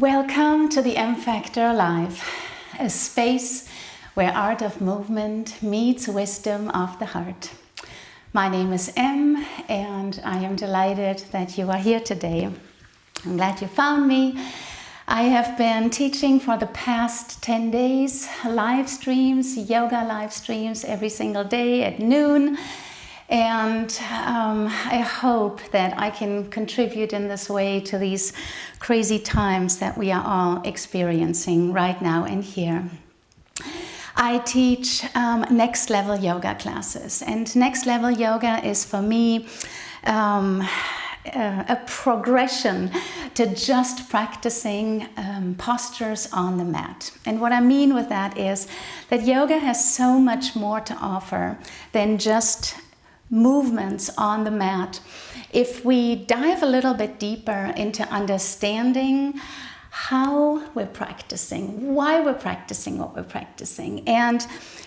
Welcome to the M Factor Live, a space where art of movement meets wisdom of the heart. My name is Emme, and I am delighted that you are here today. I'm glad you found me. I have been teaching for the past 10 days, live streams, yoga live streams every single day at noon. And I hope that I can contribute in this way to these crazy times that we are all experiencing right now and here. I teach next level yoga classes, and next level yoga is for me a progression to just practicing postures on the mat. And what I mean with that is that yoga has so much more to offer than just movements on the mat. If we dive a little bit deeper into understanding how we're practicing, why we're practicing what we're practicing, and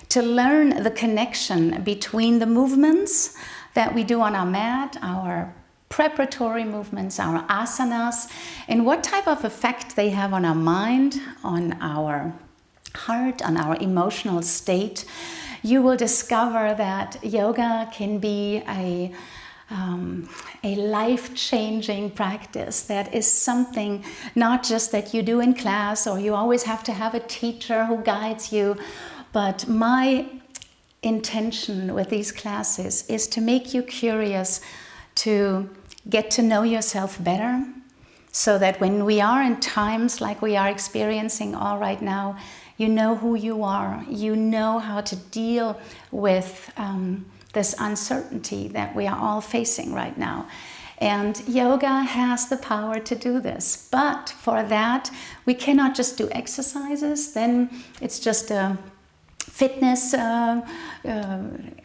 to learn the connection between the movements that we do on our mat, our preparatory movements, our asanas, and what type of effect they have on our mind, on our heart, on our emotional state, you will discover that yoga can be a life-changing practice that is something not just that you do in class or you always have to have a teacher who guides you, but my intention with these classes is to make you curious, to get to know yourself better, so that when we are in times like we are experiencing all right now, you know who you are, you know how to deal with this uncertainty that we are all facing right now. And yoga has the power to do this. But for that, we cannot just do exercises, then it's just a fitness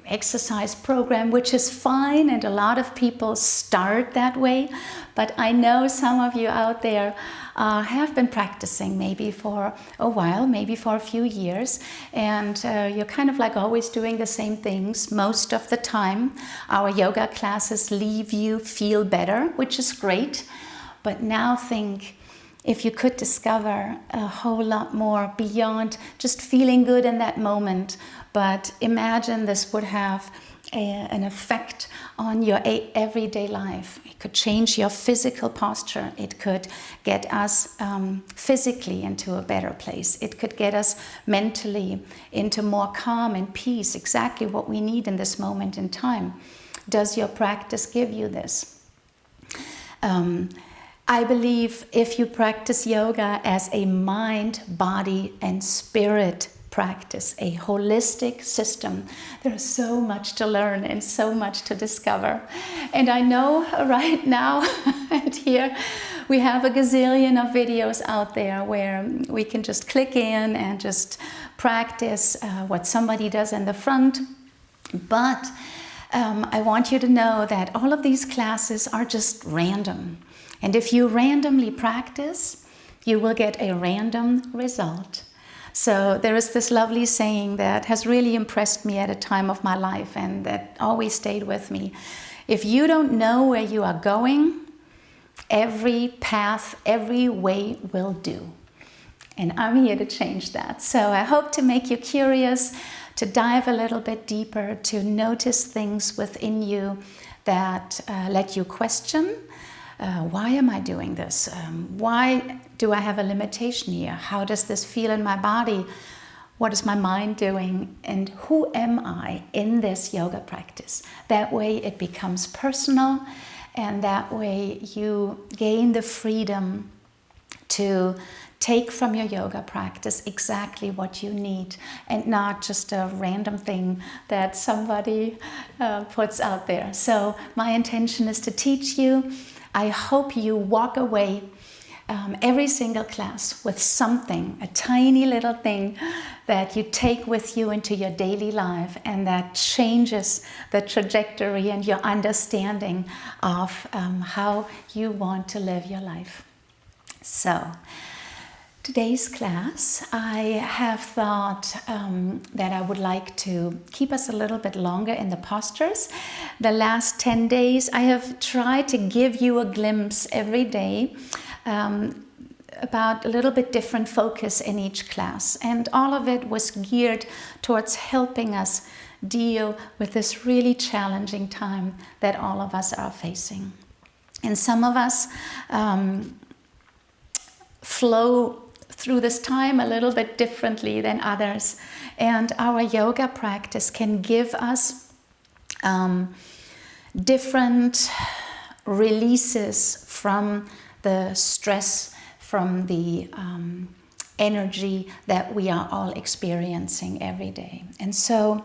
exercise program, which is fine, and a lot of people start that way. But I know some of you out there have been practicing maybe for a while, maybe for a few years, and you're kind of like always doing the same things most of the time. Our yoga classes leave you feel better, which is great. But now think, if you could discover a whole lot more beyond just feeling good in that moment, but imagine this would have an effect on your everyday life. It could change your physical posture. It could get us physically into a better place. It could get us mentally into more calm and peace, exactly what we need in this moment in time. Does your practice give you this? I believe if you practice yoga as a mind, body, and spirit practice, a holistic system, there's so much to learn and so much to discover. And I know right now and here we have a gazillion of videos out there where we can just click in and just practice what somebody does in the front. But I want you to know that all of these classes are just random. And if you randomly practice, you will get a random result. So there is this lovely saying that has really impressed me at a time of my life and that always stayed with me. If you don't know where you are going, every path, every way will do. And I'm here to change that. So I hope to make you curious, to dive a little bit deeper, to notice things within you that let you question. Why am I doing this? Why do I have a limitation here? How does this feel in my body? What is my mind doing? And who am I in this yoga practice? That way it becomes personal, and that way you gain the freedom to take from your yoga practice exactly what you need, and not just a random thing that somebody puts out there. So my intention is to teach you. I hope you walk away every single class with something, a tiny little thing that you take with you into your daily life, and that changes the trajectory and your understanding of how you want to live your life. So, today's class, I have thought that I would like to keep us a little bit longer in the postures. The last 10 days, I have tried to give you a glimpse every day about a little bit different focus in each class. And all of it was geared towards helping us deal with this really challenging time that all of us are facing. And some of us flow through this time a little bit differently than others. And our yoga practice can give us different releases from the stress, from the energy that we are all experiencing every day. And so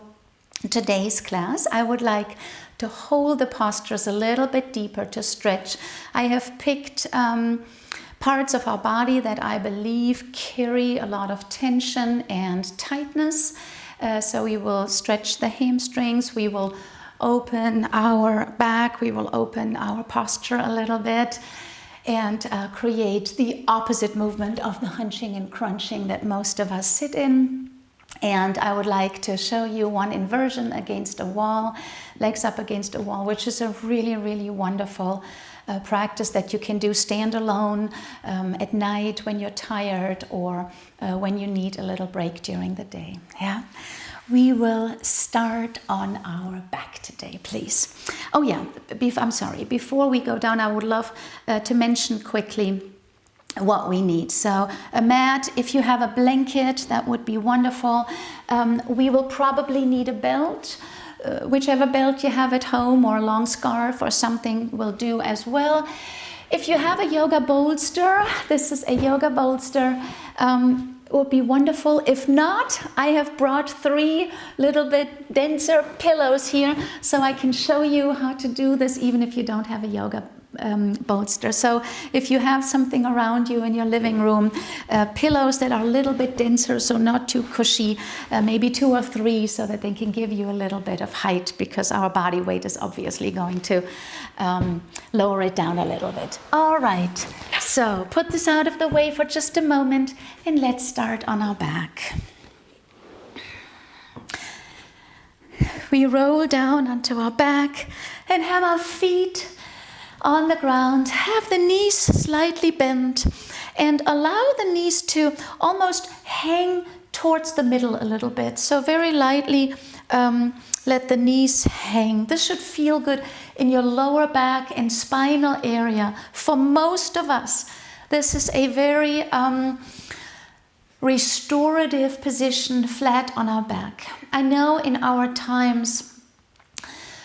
today's class, I would like to hold the postures a little bit deeper, to stretch. I have picked parts of our body that I believe carry a lot of tension and tightness. So we will stretch the hamstrings, we will open our back, we will open our posture a little bit, and create the opposite movement of the hunching and crunching that most of us sit in. And I would like to show you one inversion against a wall, legs up against a wall, which is a really, really wonderful practice that you can do stand alone at night when you're tired, or when you need a little break during the day. Yeah. We will start on our back today, please. Oh yeah, I'm sorry. Before we go down, I would love to mention quickly what we need. So a mat, if you have a blanket, that would be wonderful. We will probably need a belt. Whichever belt you have at home, or a long scarf or something will do as well. If you have a yoga bolster, this is a yoga bolster, would be wonderful. If not, I have brought 3 little bit denser pillows here, so I can show you how to do this even if you don't have a yoga bolster. So if you have something around you in your living room, pillows that are a little bit denser, so not too cushy, maybe 2 or 3, so that they can give you a little bit of height, because our body weight is obviously going to lower it down a little bit. All right, so put this out of the way for just a moment, and let's start on our back. We roll down onto our back and have our feet on the ground, have the knees slightly bent, and allow the knees to almost hang towards the middle a little bit. So very lightly let the knees hang. This should feel good in your lower back and spinal area. For most of us, this is a very restorative position, flat on our back. I know in our times,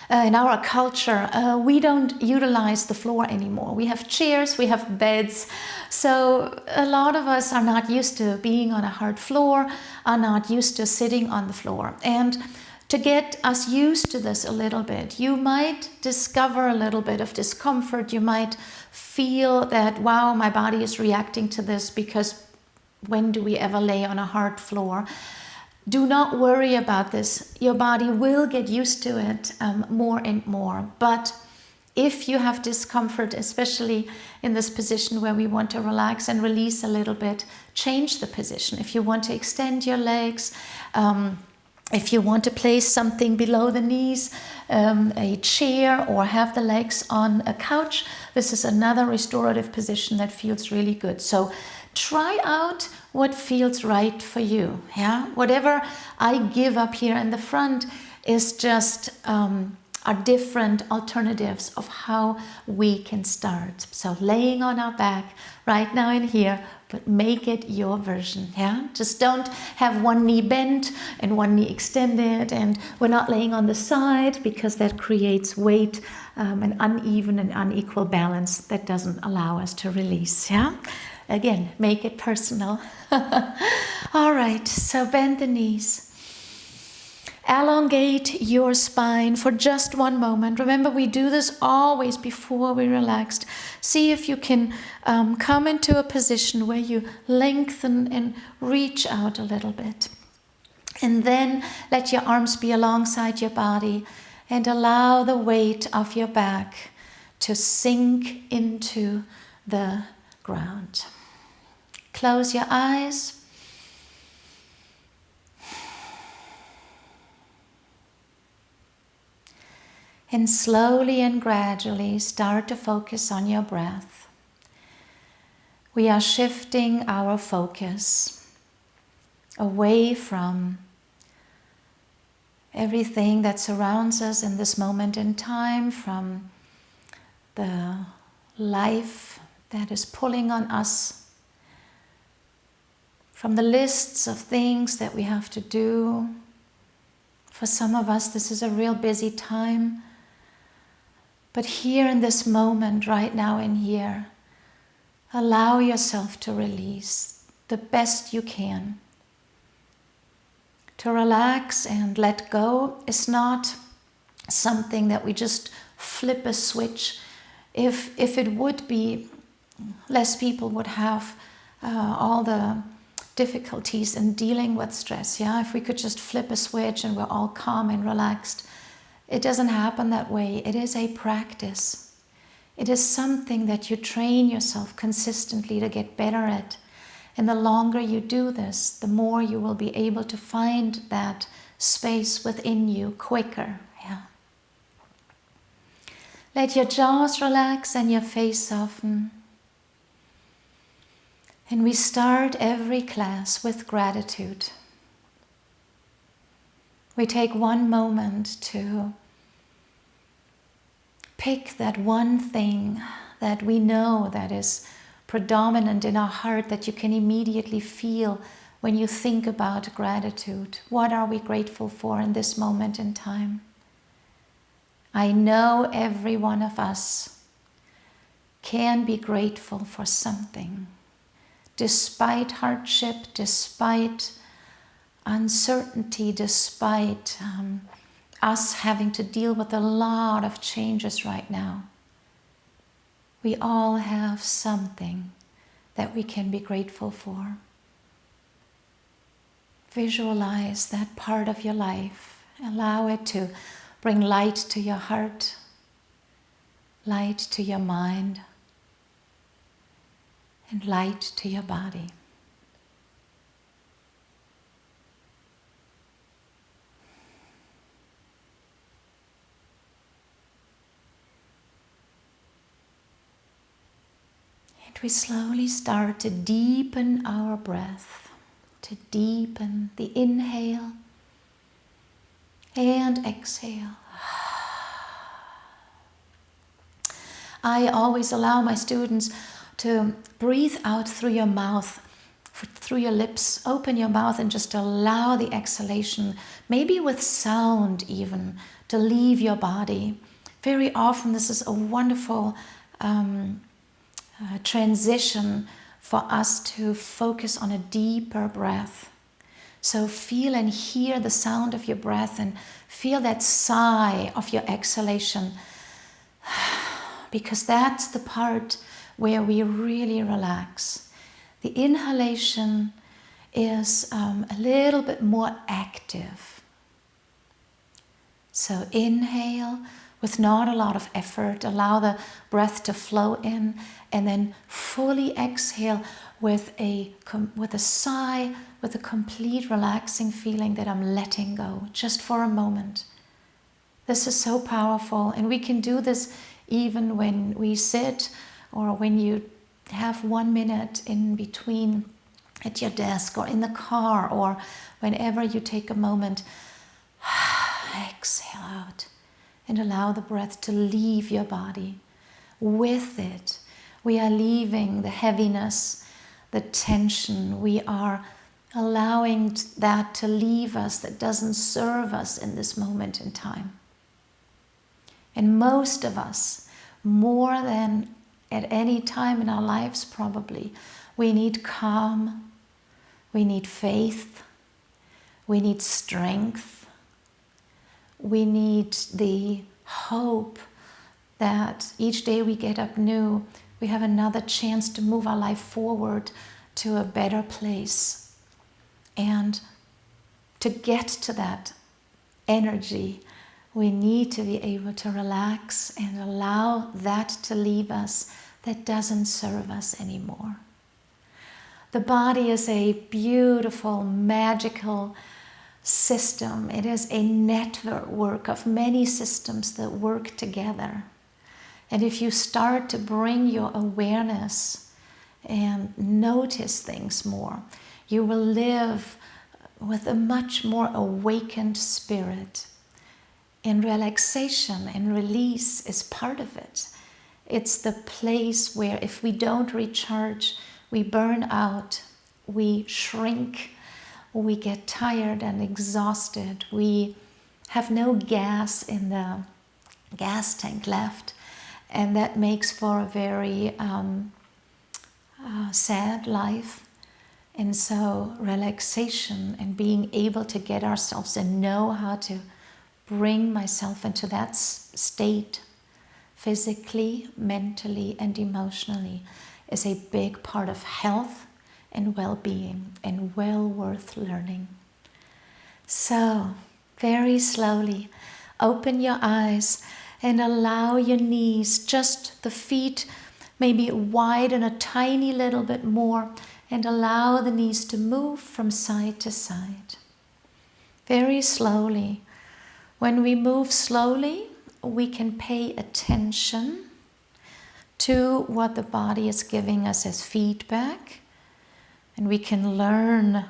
in our culture, we don't utilize the floor anymore. We have chairs, we have beds. So a lot of us are not used to being on a hard floor, are not used to sitting on the floor. And to get us used to this a little bit, you might discover a little bit of discomfort. You might feel that, wow, my body is reacting to this, because when do we ever lay on a hard floor? Do not worry about this. Your body will get used to it more and more. But if you have discomfort, especially in this position where we want to relax and release a little bit, change the position. If you want to extend your legs, if you want to place something below the knees, a chair, or have the legs on a couch, this is another restorative position that feels really good. So try out what feels right for you. Yeah, whatever I give up here in the front is just are different alternatives of how we can start. So laying on our back right now in here, but make it your version. Yeah, just don't have one knee bent and one knee extended, and we're not laying on the side, because that creates weight, an uneven and unequal balance that doesn't allow us to release. Yeah. Again, make it personal. All right, so bend the knees. Elongate your spine for just one moment. Remember, we do this always before we relaxed. See if you can come into a position where you lengthen and reach out a little bit. And then let your arms be alongside your body, and allow the weight of your back to sink into the ground. Close your eyes. And slowly and gradually start to focus on your breath. we are shifting our focus away from everything that surrounds us in this moment in time, from the life that is pulling on us, from the lists of things that we have to do. For some of us, this is a real busy time. But here in this moment, right now and here, allow yourself to release the best you can. To relax and let go is not something that we just flip a switch. If it would be, less people would have all the difficulties in dealing with stress. Yeah, if we could just flip a switch and we're all calm and relaxed. It doesn't happen that way. It is a practice. It is something that you train yourself consistently to get better at. And the longer you do this, the more you will be able to find that space within you quicker. Yeah. Let your jaws relax and your face soften. And we start every class with gratitude. We take one moment to pick that one thing that we know that is predominant in our heart, that you can immediately feel when you think about gratitude. What are we grateful for in this moment in time? I know every one of us can be grateful for something. Despite hardship, despite uncertainty, despite us having to deal with a lot of changes right now, we all have something that we can be grateful for. Visualize that part of your life. Allow it to bring light to your heart, light to your mind, and light to your body. And we slowly start to deepen our breath, to deepen the inhale and exhale. I always allow my students to breathe out through your mouth, through your lips. Open your mouth and just allow the exhalation, maybe with sound even, to leave your body. Very often this is a wonderful transition for us to focus on a deeper breath. So feel and hear the sound of your breath and feel that sigh of your exhalation, because that's the part where we really relax. The inhalation is a little bit more active. So inhale with not a lot of effort, allow the breath to flow in, and then fully exhale with a sigh, with a complete relaxing feeling that I'm letting go, just for a moment. This is so powerful, and we can do this even when we sit or when you have 1 minute in between at your desk or in the car, or whenever you take a moment. Exhale out and allow the breath to leave your body. With it, we are leaving the heaviness, the tension. We are allowing that to leave us that doesn't serve us in this moment in time. And most of us, more than at any time in our lives probably, we need calm, we need faith, we need strength, we need the hope that each day we get up new, we have another chance to move our life forward to a better place. And to get to that energy, we need to be able to relax and allow that to leave us that doesn't serve us anymore. The body is a beautiful, magical system. It is a network of many systems that work together. And if you start to bring your awareness and notice things more. You will live with a much more awakened spirit. And relaxation and release is part of it. It's the place where if we don't recharge, we burn out, we shrink, we get tired and exhausted, we have no gas in the gas tank left, and that makes for a very sad life. And so relaxation and being able to get ourselves and know how to bring myself into that state physically, mentally, and emotionally is a big part of health and well-being, and well worth learning. So, very slowly, open your eyes and allow your knees, just the feet, maybe widen a tiny little bit more, and allow the knees to move from side to side. Very slowly. When we move slowly, we can pay attention to what the body is giving us as feedback, and we can learn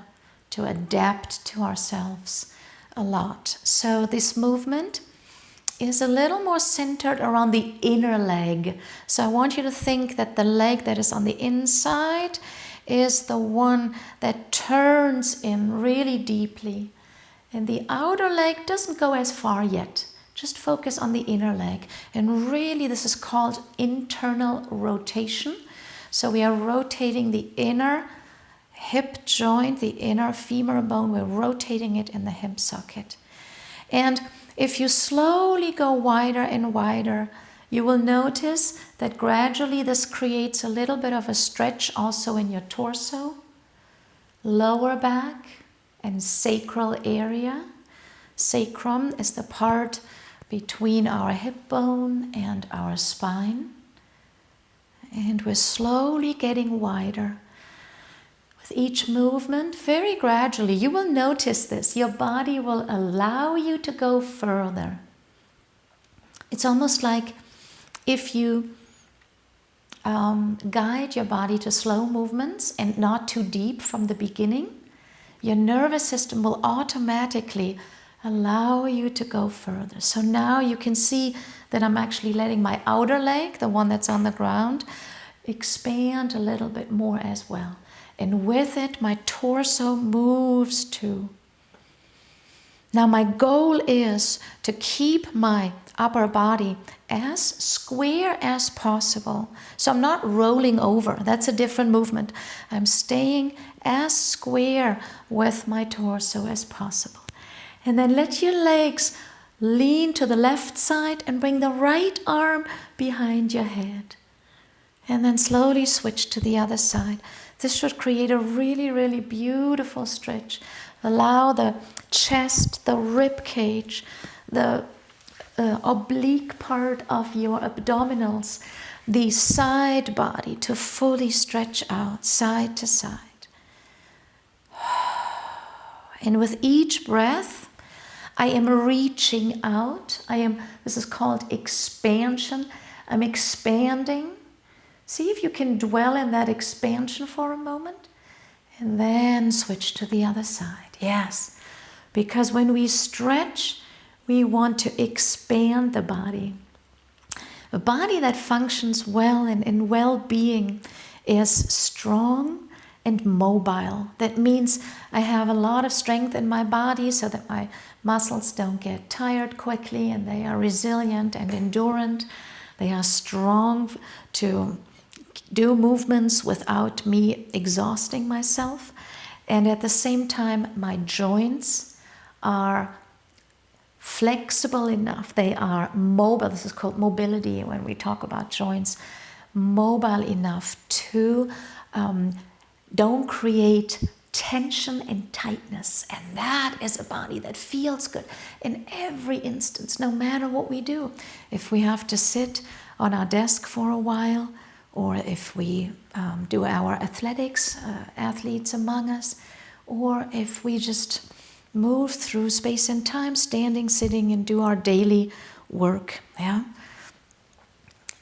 to adapt to ourselves a lot. So this movement is a little more centered around the inner leg. So I want you to think that the leg that is on the inside is the one that turns in really deeply. And the outer leg doesn't go as far yet. Just focus on the inner leg. And really this is called internal rotation. So we are rotating the inner hip joint, the inner femur bone. We're rotating it in the hip socket. And if you slowly go wider and wider, you will notice that gradually this creates a little bit of a stretch also in your torso, lower back, and sacral area. Sacrum is the part between our hip bone and our spine. And we're slowly getting wider. With each movement, very gradually, you will notice this. Your body will allow you to go further. It's almost like if you guide your body to slow movements and not too deep from the beginning, your nervous system will automatically allow you to go further. So now you can see that I'm actually letting my outer leg, the one that's on the ground, expand a little bit more as well. And with it, my torso moves too. Now my goal is to keep my upper body as square as possible. So I'm not rolling over. That's a different movement. I'm staying as square with my torso as possible. And then let your legs lean to the left side and bring the right arm behind your head. And then slowly switch to the other side. This should create a really, really beautiful stretch. Allow the chest, the rib cage, the oblique part of your abdominals, the side body to fully stretch out side to side. And with each breath, I am reaching out. This is called expansion. I'm expanding. See if you can dwell in that expansion for a moment. And then switch to the other side. Yes, because when we stretch, we want to expand the body. A body that functions well and in well-being is strong and mobile. That means I have a lot of strength in my body so that my muscles don't get tired quickly, and they are resilient and endurant. They are strong to do movements without me exhausting myself. And at the same time, my joints are flexible enough. They are mobile. This is called mobility when we talk about joints. Mobile enough to don't create tension and tightness. And that is a body that feels good in every instance, no matter what we do. If we have to sit on our desk for a while, or if we do our athletics, athletes among us, or if we just move through space and time, standing, sitting, and do our daily work. Yeah?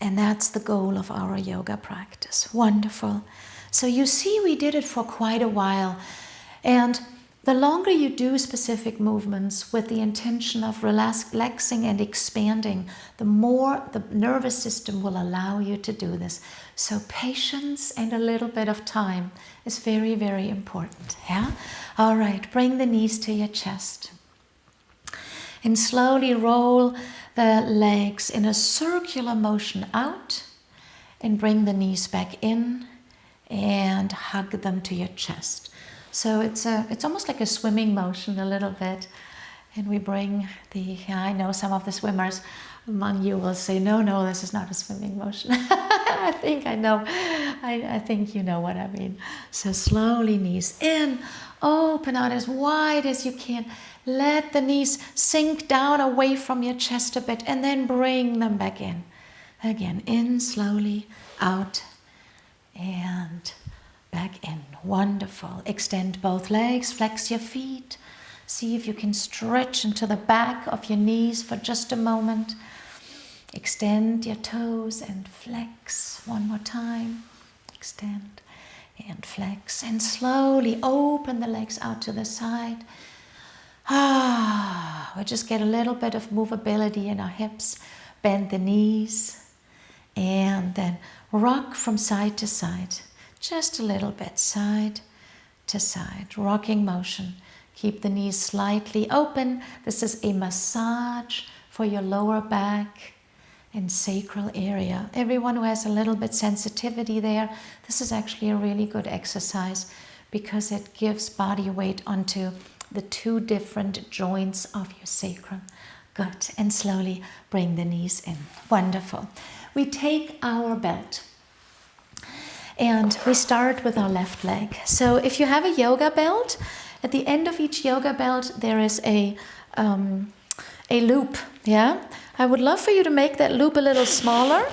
And that's the goal of our yoga practice. Wonderful. So you see, we did it for quite a while. And the longer you do specific movements with the intention of relaxing and expanding, the more the nervous system will allow you to do this. So patience and a little bit of time is very, very important. Yeah? All right, bring the knees to your chest. And slowly roll the legs in a circular motion out and bring the knees back in and hug them to your chest. So it's almost like a swimming motion a little bit. And we bring I know some of the swimmers among you will say, no, this is not a swimming motion. I think I know. I think you know what I mean. So slowly knees in, open out as wide as you can. Let the knees sink down away from your chest a bit and then bring them back in. Again, in slowly, out, and back in. Wonderful. Extend both legs, flex your feet. See if you can stretch into the back of your knees for just a moment. Extend your toes and flex. One more time. Extend and flex. And slowly open the legs out to the side. We just get a little bit of movability in our hips. Bend the knees. And then rock from side to side. Just a little bit, side to side. Rocking motion. Keep the knees slightly open. This is a massage for your lower back and sacral area. Everyone who has a little bit sensitivity there, this is actually a really good exercise because it gives body weight onto the two different joints of your sacrum. Good. And slowly bring the knees in. Wonderful. We take our belt and we start with our left leg. So if you have a yoga belt, at the end of each yoga belt there is a loop. Yeah, I would love for you to make that loop a little smaller,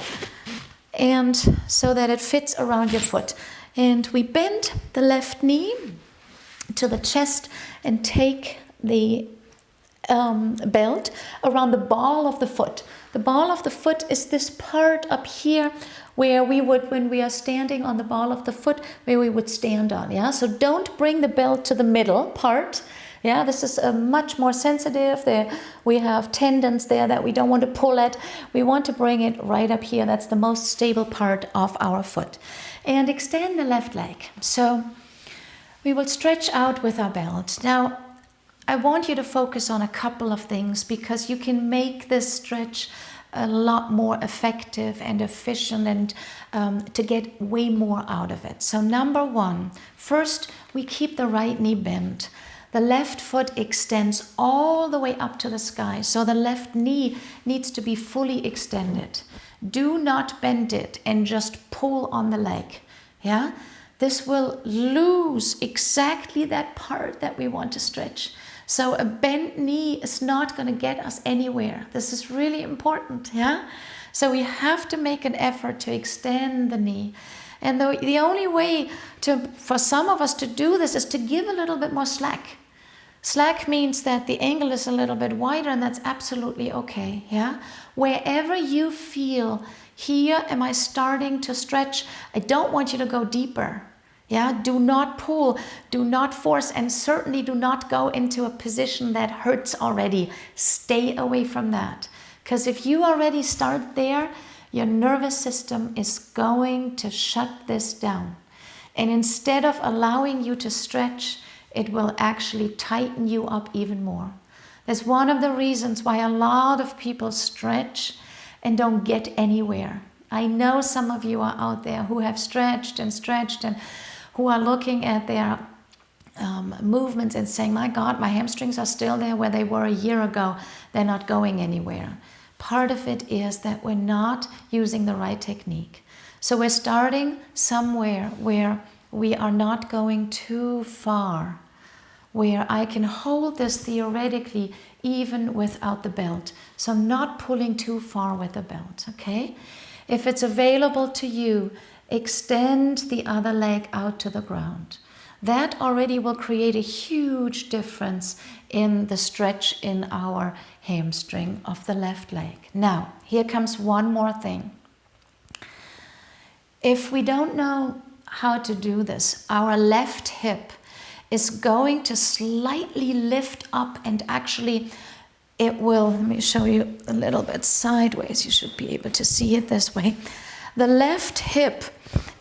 and so that it fits around your foot. And we bend the left knee to the chest and take the belt around the ball of the foot. The ball of the foot is this part up here where we would, when we are standing on the ball of the foot, where we would stand on. Yeah, so don't bring the belt to the middle part. Yeah, this is much more sensitive. There we have tendons there that we don't want to pull at. We want to bring it right up here. That's the most stable part of our foot. And extend the left leg. So we will stretch out with our belt. Now, I want you to focus on a couple of things because you can make this stretch a lot more effective and efficient and to get way more out of it. So number one, first we keep the right knee bent. The left foot extends all the way up to the sky. So the left knee needs to be fully extended. Do not bend it and just pull on the leg. Yeah, this will lose exactly that part that we want to stretch. So a bent knee is not going to get us anywhere. This is really important, yeah? So we have to make an effort to extend the knee. And the only way for some of us to do this is to give a little bit more slack. Slack means that the angle is a little bit wider, and that's absolutely okay, yeah? Wherever you feel, here am I starting to stretch, I don't want you to go deeper. Yeah, do not pull, do not force, and certainly do not go into a position that hurts already. Stay away from that. Because if you already start there, your nervous system is going to shut this down. And instead of allowing you to stretch, it will actually tighten you up even more. That's one of the reasons why a lot of people stretch and don't get anywhere. I know some of you are out there who have stretched and who are looking at their movements and saying, my God, my hamstrings are still there where they were a year ago. They're not going anywhere. Part of it is that we're not using the right technique. So we're starting somewhere where we are not going too far, where I can hold this theoretically even without the belt. So I'm not pulling too far with the belt, okay? If it's available to you, extend the other leg out to the ground. That already will create a huge difference in the stretch in our hamstring of the left leg. Now, here comes one more thing. If we don't know how to do this. Our left hip is going to slightly lift up, and actually it will, let me show you a little bit sideways. You should be able to see it this way. The left hip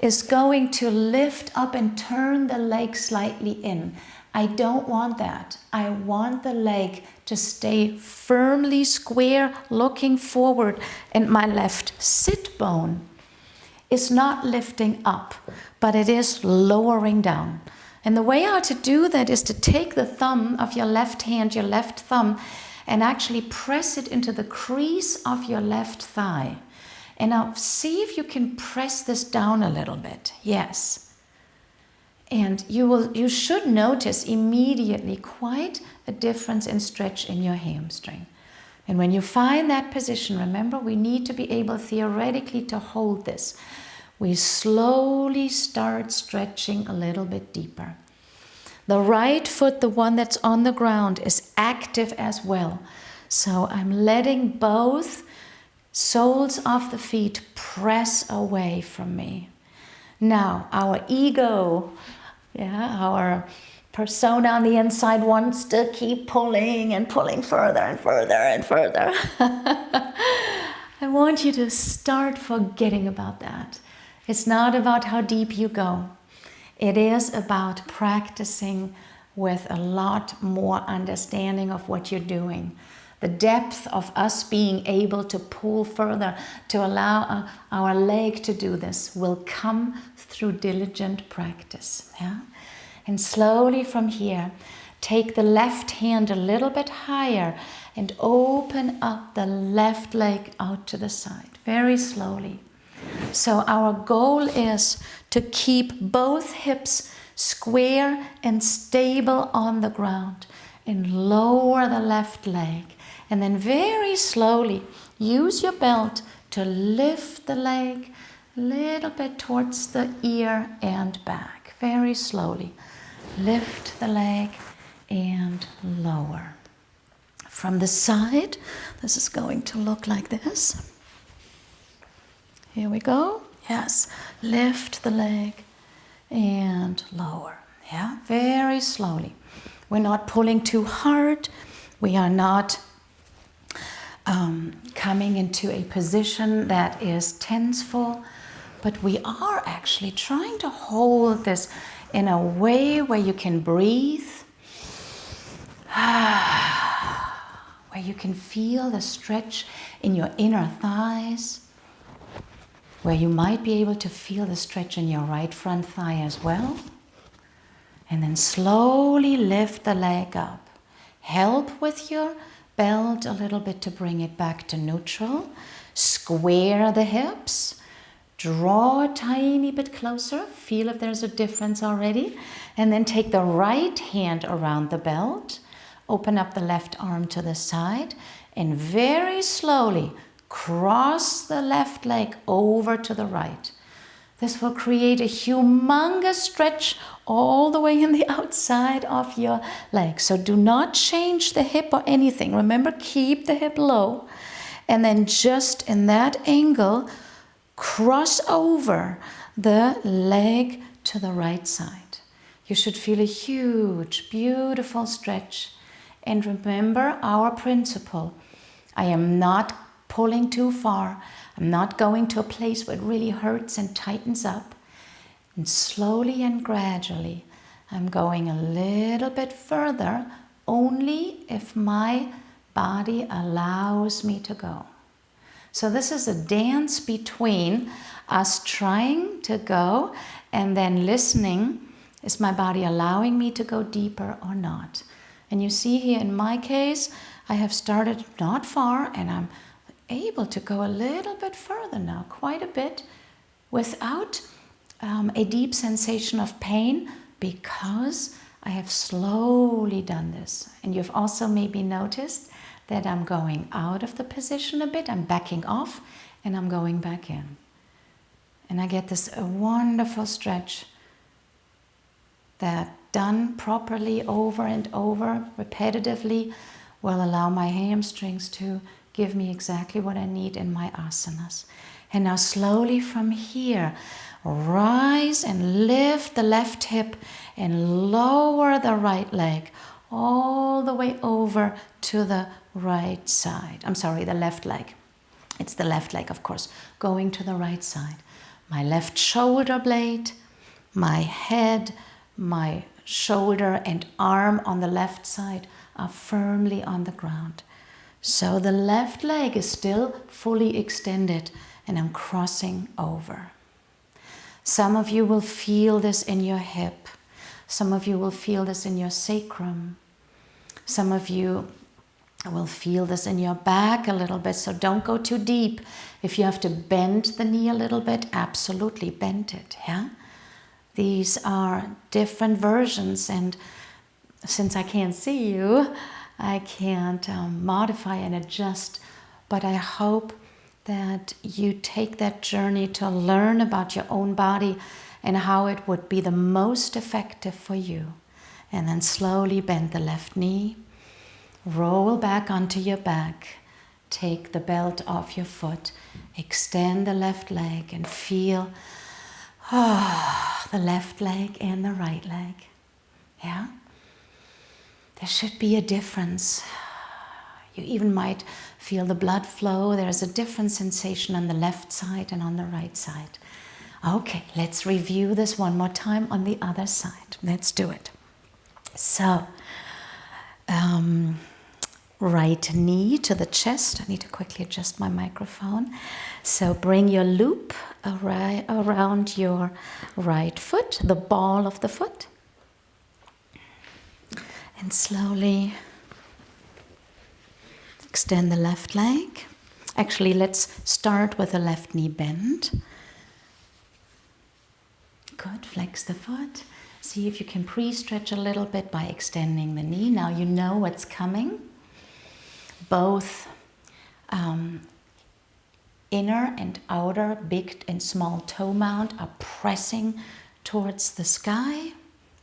is going to lift up and turn the leg slightly in. I don't want that. I want the leg to stay firmly square, looking forward, and my left sit bone is not lifting up, but it is lowering down. And the way how to do that is to take the thumb of your left hand, your left thumb, and actually press it into the crease of your left thigh. And now see if you can press this down a little bit. Yes. And you should notice immediately quite a difference in stretch in your hamstring. And when you find that position, remember, we need to be able theoretically to hold this. We slowly start stretching a little bit deeper. The right foot, the one that's on the ground, is active as well. So I'm letting both soles of the feet press away from me. Now, our ego, our persona on the inside wants to keep pulling and pulling further and further and further. I want you to start forgetting about that. It's not about how deep you go. It is about practicing with a lot more understanding of what you're doing. The depth of us being able to pull further, to allow our leg to do this, will come through diligent practice. Yeah? And slowly from here, take the left hand a little bit higher and open up the left leg out to the side, very slowly. So our goal is to keep both hips square and stable on the ground, and lower the left leg. And then very slowly use your belt to lift the leg a little bit towards the ear and back. Very slowly. Lift the leg and lower. From the side, this is going to look like this. Here we go. Yes. Lift the leg and lower. Yeah, very slowly. We're not pulling too hard. We are not coming into a position that is tenseful, but we are actually trying to hold this in a way where you can breathe, where you can feel the stretch in your inner thighs, where you might be able to feel the stretch in your right front thigh as well. And then slowly lift the leg up. Help with your belt a little bit to bring it back to neutral. Square the hips. Draw a tiny bit closer. Feel if there's a difference already. And then take the right hand around the belt. Open up the left arm to the side. And very slowly cross the left leg over to the right. This will create a humongous stretch all the way in the outside of your leg. So do not change the hip or anything. Remember, keep the hip low. And then just in that angle, cross over the leg to the right side. You should feel a huge, beautiful stretch. And remember our principle. I am not pulling too far. I'm not going to a place where it really hurts and tightens up. And slowly and gradually, I'm going a little bit further, only if my body allows me to go. So this is a dance between us trying to go and then listening. Is my body allowing me to go deeper or not? And you see here in my case, I have started not far, and I'm able to go a little bit further now, quite a bit, without a deep sensation of pain, because I have slowly done this. And you've also maybe noticed that I'm going out of the position a bit, I'm backing off, and I'm going back in. And I get this wonderful stretch that, done properly over and over, repetitively, will allow my hamstrings to give me exactly what I need in my asanas. And now slowly from here, rise and lift the left hip and lower the right leg all the way over to the right side. I'm sorry, the left leg. It's the left leg, of course, going to the right side. My left shoulder blade, my head, my shoulder and arm on the left side are firmly on the ground. So the left leg is still fully extended and I'm crossing over. Some of you will feel this in your hip. Some of you will feel this in your sacrum. Some of you will feel this in your back a little bit, so don't go too deep. If you have to bend the knee a little bit, absolutely bend it, yeah? These are different versions, and since I can't see you, I can't modify and adjust, but I hope that you take that journey to learn about your own body and how it would be the most effective for you. And then slowly bend the left knee, roll back onto your back, take the belt off your foot, extend the left leg and feel the left leg and the right leg. Yeah? There should be a difference. You even might feel the blood flow. There's a different sensation on the left side and on the right side. Okay, let's review this one more time on the other side. Let's do it. So, right knee to the chest. I need to quickly adjust my microphone. So bring your loop around your right foot, the ball of the foot. And slowly extend the left leg. Actually, let's start with the left knee bend. Good, flex the foot. See if you can pre-stretch a little bit by extending the knee. Now you know what's coming. Both inner and outer, big and small toe mount are pressing towards the sky.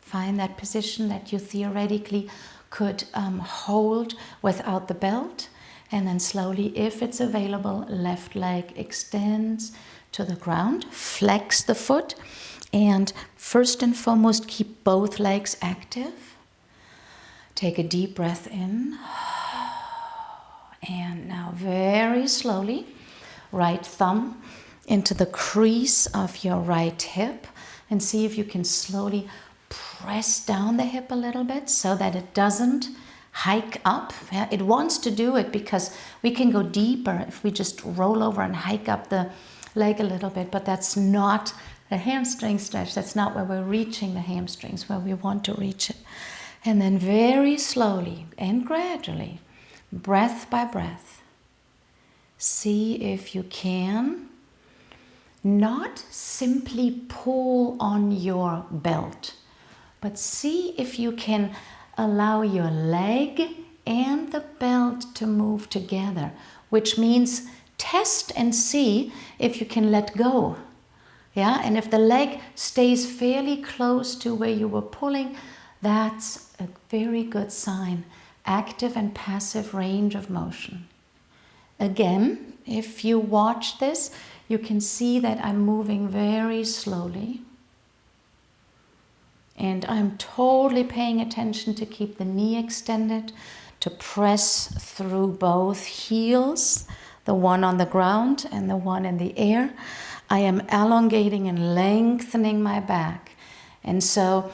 Find that position that you theoretically could hold without the belt. And then slowly, if it's available, left leg extends to the ground. Flex the foot. And first and foremost, keep both legs active. Take a deep breath in. And now very slowly, right thumb into the crease of your right hip. And see if you can slowly press down the hip a little bit so that it doesn't hike up. It wants to do it because we can go deeper if we just roll over and hike up the leg a little bit, but that's not the hamstring stretch. That's not where we're reaching the hamstrings, where we want to reach it. And then very slowly and gradually, breath by breath, see if you can not simply pull on your belt, but see if you can allow your leg and the belt to move together, which means test and see if you can let go. Yeah, and if the leg stays fairly close to where you were pulling, that's a very good sign. Active and passive range of motion. Again, if you watch this, you can see that I'm moving very slowly. And I'm totally paying attention to keep the knee extended, to press through both heels, the one on the ground and the one in the air. I am elongating and lengthening my back. And so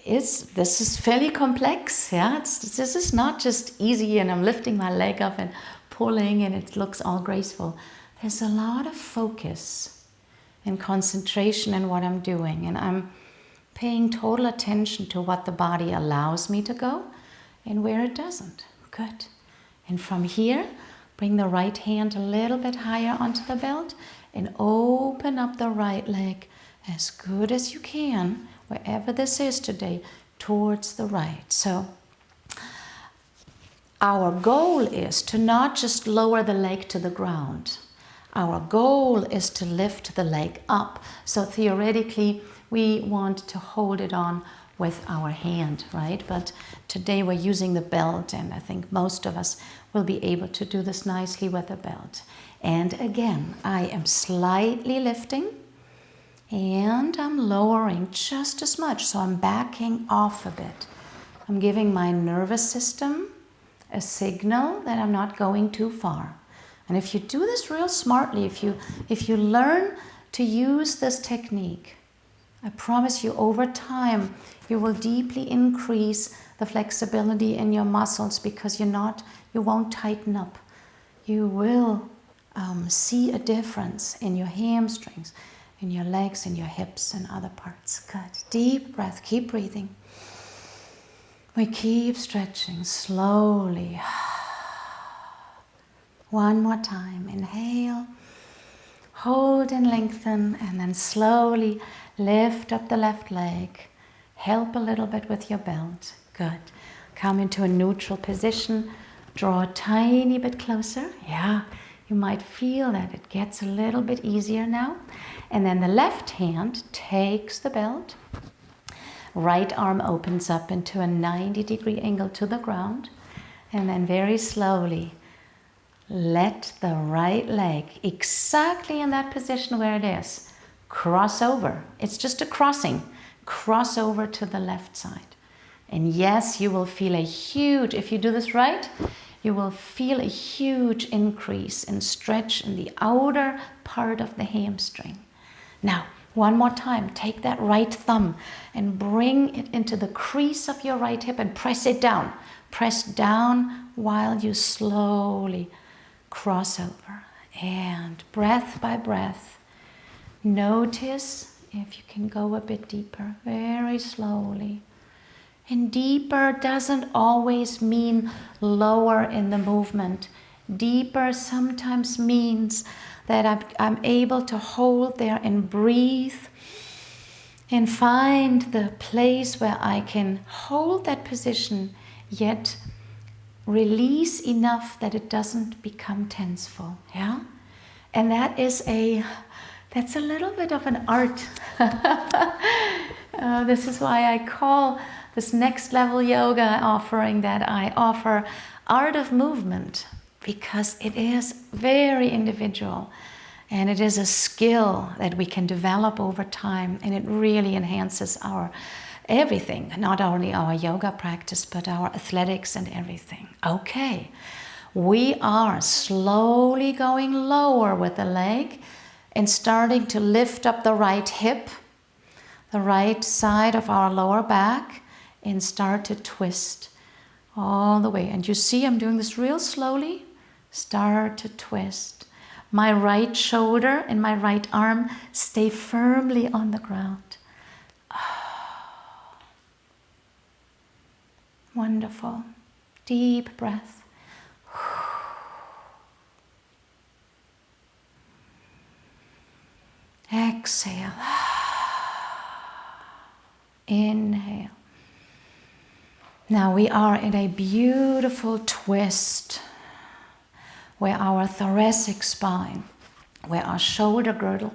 this is fairly complex. Yeah, this is not just easy and I'm lifting my leg up and pulling and it looks all graceful. There's a lot of focus and concentration in what I'm doing. And I'm paying total attention to what the body allows me to go and where it doesn't. Good. And from here, bring the right hand a little bit higher onto the belt and open up the right leg as good as you can, wherever this is today, towards the right. So our goal is to not just lower the leg to the ground. Our goal is to lift the leg up. So theoretically, we want to hold it on with our hand, right? But today we're using the belt, and I think most of us will be able to do this nicely with a belt. And again, I am slightly lifting And I'm lowering just as much, so I'm backing off a bit. I'm giving my nervous system a signal that I'm not going too far. And if you do this real smartly, if you learn to use this technique, I promise you over time you will deeply increase the flexibility in your muscles, because you won't tighten up. You will see a difference in your hamstrings, in your legs, in your hips and other parts. Good. Deep breath. Keep breathing. We keep stretching slowly. One more time. Inhale. Hold and lengthen, and then slowly lift up the left leg. Help a little bit with your belt. Good. Come into a neutral position. Draw a tiny bit closer. Yeah, you might feel that it gets a little bit easier now. And then the left hand takes the belt. Right arm opens up into a 90-degree angle to the ground. And then very slowly, let the right leg, exactly in that position where it is, cross over. It's just a crossing. Cross over to the left side. And yes, you will feel a huge, if you do this right, you will feel a huge increase in stretch in the outer part of the hamstring. Now, one more time, take that right thumb and bring it into the crease of your right hip and press it down. Press down while you slowly cross over. And breath by breath, notice if you can go a bit deeper, very slowly. And deeper doesn't always mean lower in the movement. Deeper sometimes means that I'm able to hold there and breathe and find the place where I can hold that position, yet release enough that it doesn't become tenseful. Yeah? And that's a little bit of an art. This is why I call this next level yoga offering that I offer art of movement, because it is very individual and it is a skill that we can develop over time, and it really enhances our everything, not only our yoga practice but our athletics and everything. Okay, we are slowly going lower with the leg and starting to lift up the right hip, the right side of our lower back, and start to twist all the way. And you see I'm doing this real slowly. Start to twist. My right shoulder and my right arm stay firmly on the ground. Oh. Wonderful. Deep breath. Exhale. Inhale. Now we are in a beautiful twist where our thoracic spine, where our shoulder girdle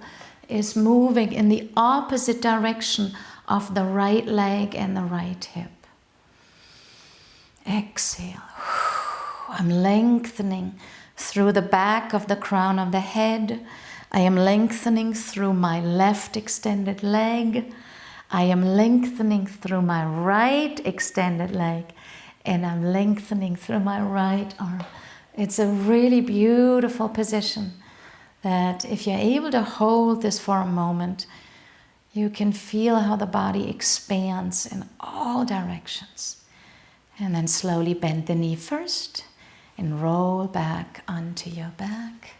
is moving in the opposite direction of the right leg and the right hip. Exhale. I'm lengthening through the back of the crown of the head. I am lengthening through my left extended leg. I am lengthening through my right extended leg, and I'm lengthening through my right arm. It's a really beautiful position that if you're able to hold this for a moment, you can feel how the body expands in all directions. And then slowly bend the knee first and roll back onto your back.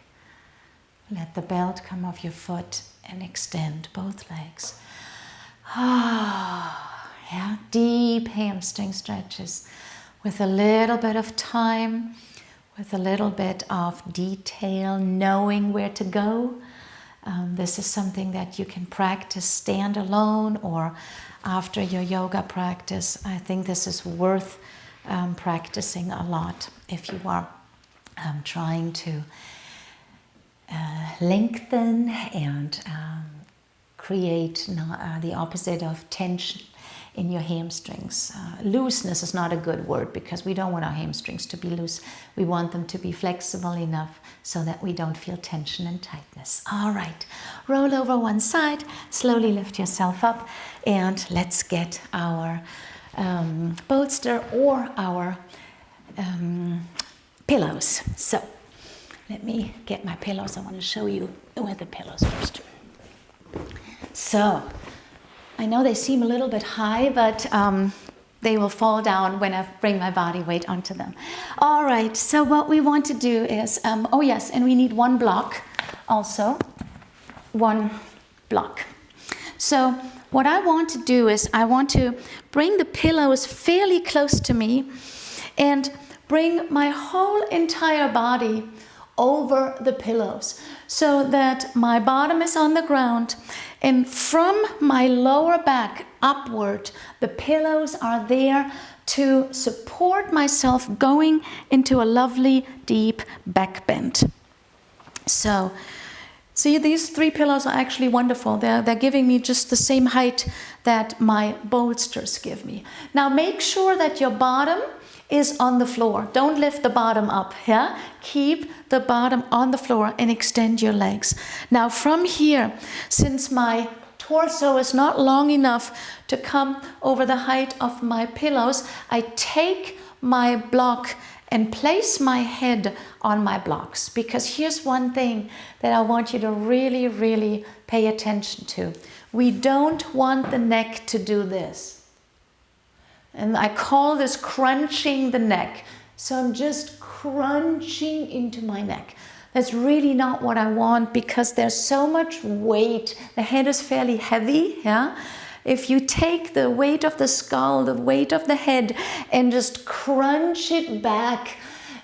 Let the belt come off your foot and extend both legs. Yeah, deep hamstring stretches with a little bit of time, with a little bit of detail, knowing where to go. This is something that you can practice stand alone or after your yoga practice. I think this is worth practicing a lot if you are trying to lengthen and create the opposite of tension in your hamstrings. Looseness is not a good word because we don't want our hamstrings to be loose. We want them to be flexible enough so that we don't feel tension and tightness. All right, roll over one side, slowly lift yourself up, and let's get our bolster or our pillows. So let me get my pillows. I want to show you where the pillows first. So I know they seem a little bit high, but they will fall down when I bring my body weight onto them. All right, so what we want to do is, oh yes, and we need one block also, one block. So what I want to do is I want to bring the pillows fairly close to me and bring my whole entire body over the pillows so that my bottom is on the ground, and from my lower back upward, the pillows are there to support myself going into a lovely deep back bend. So see, these three pillows are actually wonderful. They're giving me just the same height that my bolsters give me. Now make sure that your bottom is on the floor. Don't lift the bottom up, yeah? Keep the bottom on the floor and extend your legs. Now from here, since my torso is not long enough to come over the height of my pillows, I take my block and place my head on my blocks. Because here's one thing that I want you to really, really pay attention to. We don't want the neck to do this. And I call this crunching the neck. So I'm just crunching into my neck. That's really not what I want because there's so much weight. The head is fairly heavy, yeah? If you take the weight of the skull, the weight of the head, and just crunch it back,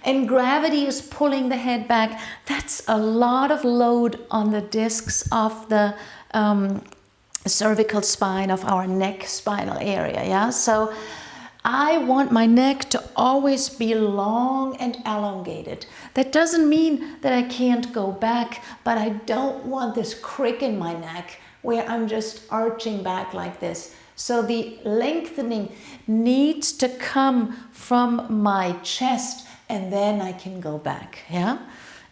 and gravity is pulling the head back, that's a lot of load on the discs of the cervical spine, of our neck spinal area, yeah? So I want my neck to always be long and elongated. That doesn't mean that I can't go back, but I don't want this crick in my neck where I'm just arching back like this. So the lengthening needs to come from my chest and then I can go back, yeah?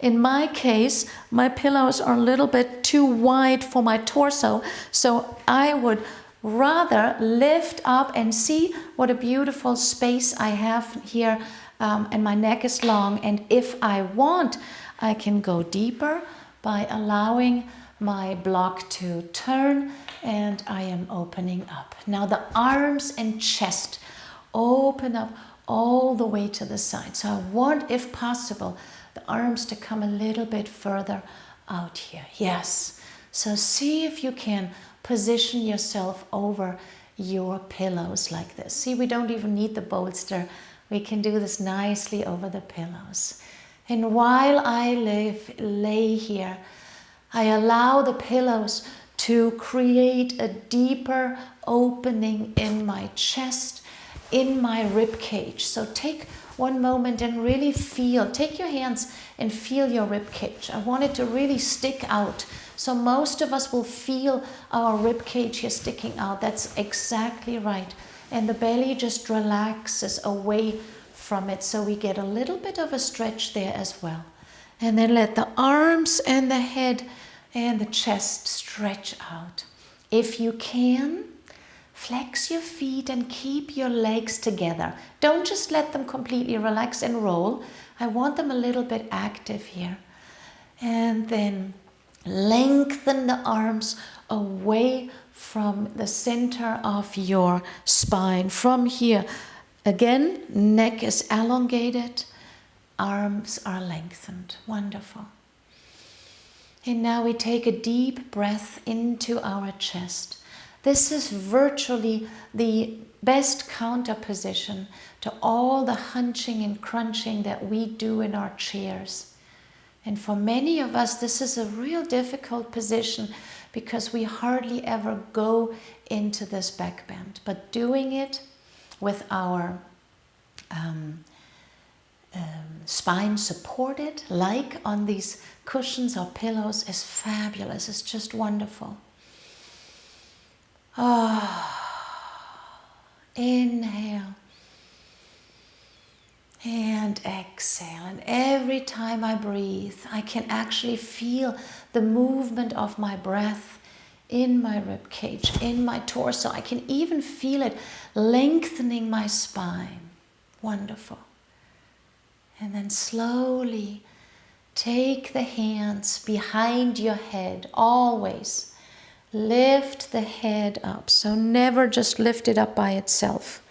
In my case, my pillows are a little bit too wide for my torso, so I would rather lift up and see what a beautiful space I have here, and my neck is long, and if I want, I can go deeper by allowing my block to turn, and I am opening up. Now the arms and chest open up all the way to the side. So I want, if possible, the arms to come a little bit further out here. Yes. So see if you can position yourself over your pillows like this. See, we don't even need the bolster. We can do this nicely over the pillows. And while I lay here, I allow the pillows to create a deeper opening in my chest, in my rib cage. So take one moment and really feel, take your hands and feel your rib cage. I want it to really stick out. So most of us will feel our rib cage here sticking out. That's exactly right. And the belly just relaxes away from it. So we get a little bit of a stretch there as well. And then let the arms and the head and the chest stretch out. If you can, flex your feet and keep your legs together. Don't just let them completely relax and roll. I want them a little bit active here. And then lengthen the arms away from the center of your spine. From here, again, neck is elongated, arms are lengthened. Wonderful. And now we take a deep breath into our chest. This is virtually the best counter position to all the hunching and crunching that we do in our chairs. And for many of us, this is a real difficult position because we hardly ever go into this back bend. But doing it with our spine supported, like on these cushions or pillows, is fabulous. It's just wonderful. Inhale. And exhale. And every time I breathe, I can actually feel the movement of my breath in my rib cage, in my torso. I can even feel it lengthening my spine. Wonderful. And then slowly take the hands behind your head. Always lift the head up. So never just lift it up by itself.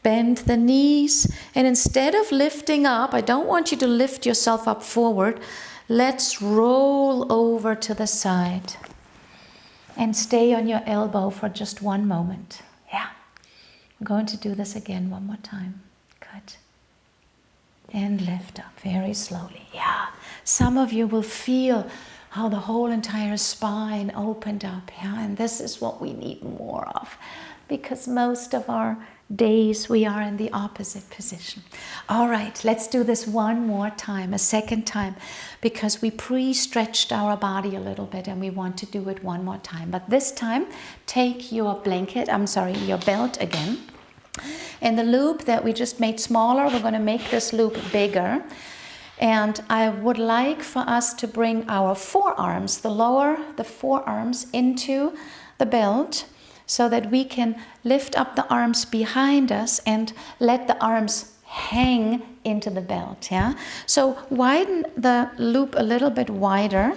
Bend the knees, and instead of lifting up, I don't want you to lift yourself up forward. Let's roll over to the side and stay on your elbow for just one moment. Yeah. I'm going to do this again one more time. Good. And lift up very slowly. Yeah. Some of you will feel how the whole entire spine opened up. Yeah. And this is what we need more of, because most of our days we are in the opposite position. All right, let's do this one more time, a second time, because we pre-stretched our body a little bit and we want to do it one more time. But this time, take your your belt again. And the loop that we just made smaller, we're going to make this loop bigger. And I would like for us to bring our forearms, the forearms into the belt, so that we can lift up the arms behind us and let the arms hang into the belt, yeah? So widen the loop a little bit wider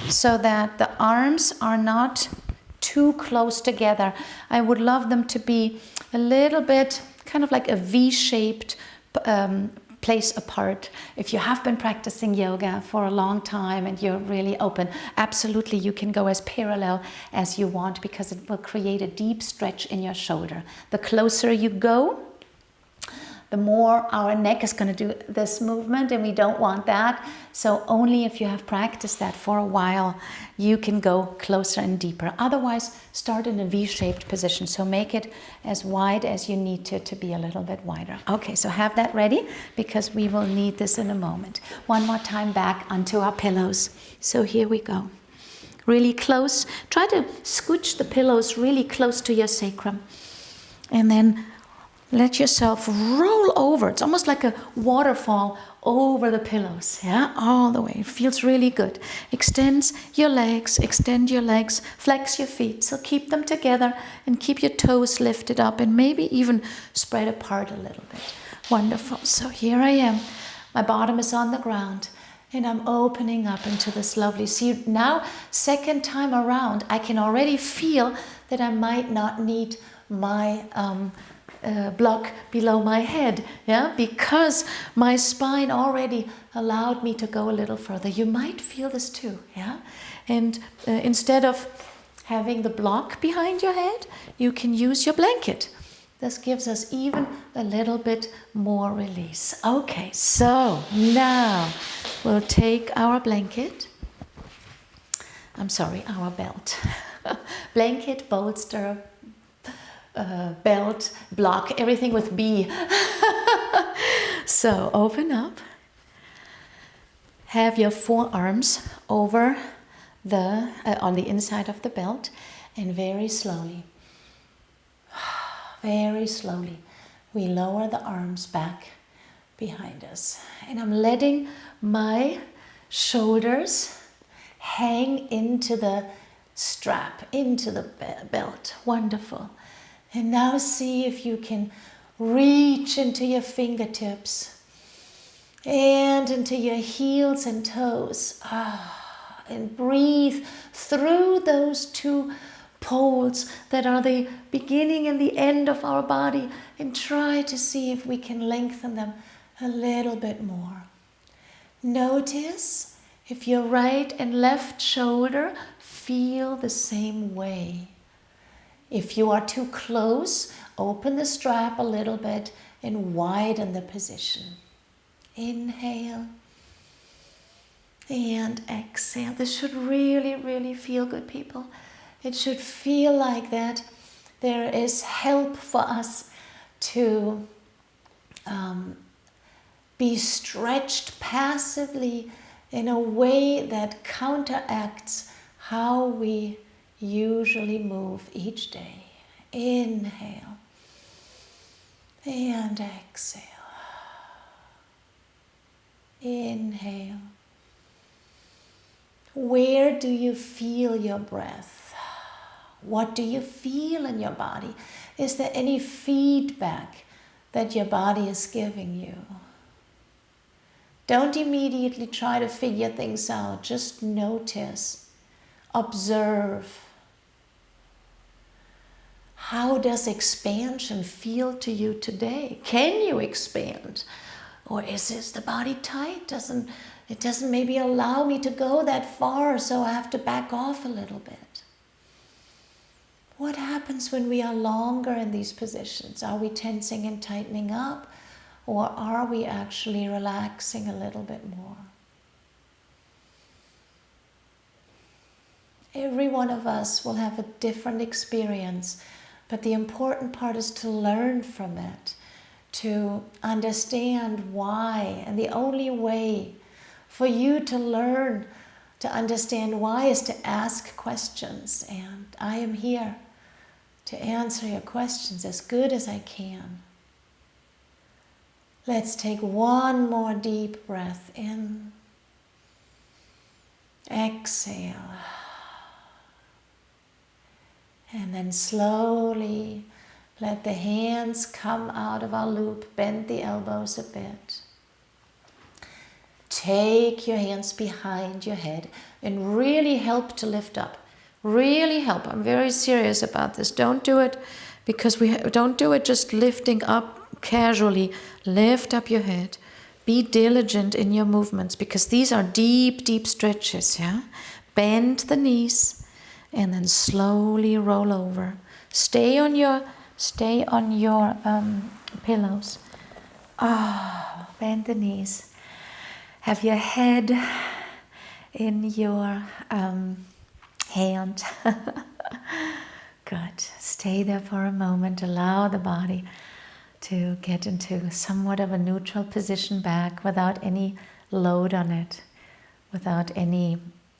so that the arms are not too close together. I would love them to be a little bit kind of like a V-shaped place apart. If you have been practicing yoga for a long time and you're really open, absolutely you can go as parallel as you want, because it will create a deep stretch in your shoulder. The closer you go, the more our neck is going to do this movement, and we don't want that. So only if you have practiced that for a while, you can go closer and deeper. Otherwise, start in a V-shaped position. So make it as wide as you need to be a little bit wider. Okay, so have that ready, because we will need this in a moment. One more time back onto our pillows. So here we go. Really close. Try to scooch the pillows really close to your sacrum. And then let yourself roll over. It's almost like a waterfall over the pillows, yeah? All the way. It feels really good. Extend your legs, flex your feet. So keep them together and keep your toes lifted up, and maybe even spread apart a little bit. Wonderful. So here I am. My bottom is on the ground, and I'm opening up into this lovely. See, now, second time around, I can already feel that I might not need my block below my head, yeah, because my spine already allowed me to go a little further. You might feel this too, yeah. And instead of having the block behind your head, you can use your blanket. This gives us even a little bit more release. Okay, so now we'll take our blanket. Our belt. Blanket, bolster, belt, block, everything with B. So open up. Have your forearms over on the inside of the belt, and very slowly, we lower the arms back behind us. And I'm letting my shoulders hang into the strap, into the belt. Wonderful. And now see if you can reach into your fingertips and into your heels and toes. And breathe through those two poles that are the beginning and the end of our body, and try to see if we can lengthen them a little bit more. Notice if your right and left shoulder feel the same way. If you are too close, open the strap a little bit and widen the position. Inhale and exhale. This should really, really feel good, people. It should feel like that there is help for us to be stretched passively in a way that counteracts how we usually move each day. Inhale And exhale. Inhale. Where do you feel your breath? What do you feel in your body? Is there any feedback that your body is giving you? Don't immediately try to figure things out. Just notice, observe. How does expansion feel to you today? Can you expand? Or is the body tight? It doesn't maybe allow me to go that far, so I have to back off a little bit. What happens when we are longer in these positions? Are we tensing and tightening up? Or are we actually relaxing a little bit more? Every one of us will have a different experience, but the important part is to learn from it, to understand why. And the only way for you to learn to understand why is to ask questions. And I am here to answer your questions as good as I can. Let's take one more deep breath in. Exhale. And then slowly let the hands come out of our loop. Bend the elbows a bit. Take your hands behind your head and really help to lift up. Really help. I'm very serious about this. Don't do it because don't do it just lifting up casually. Lift up your head. Be diligent in your movements because these are deep, deep stretches. Yeah. Bend the knees and then slowly roll over. Stay on your pillows. Bend the knees. Have your head in your hand. Good. Stay there for a moment. Allow the body to get into somewhat of a neutral position back without any load on it, without any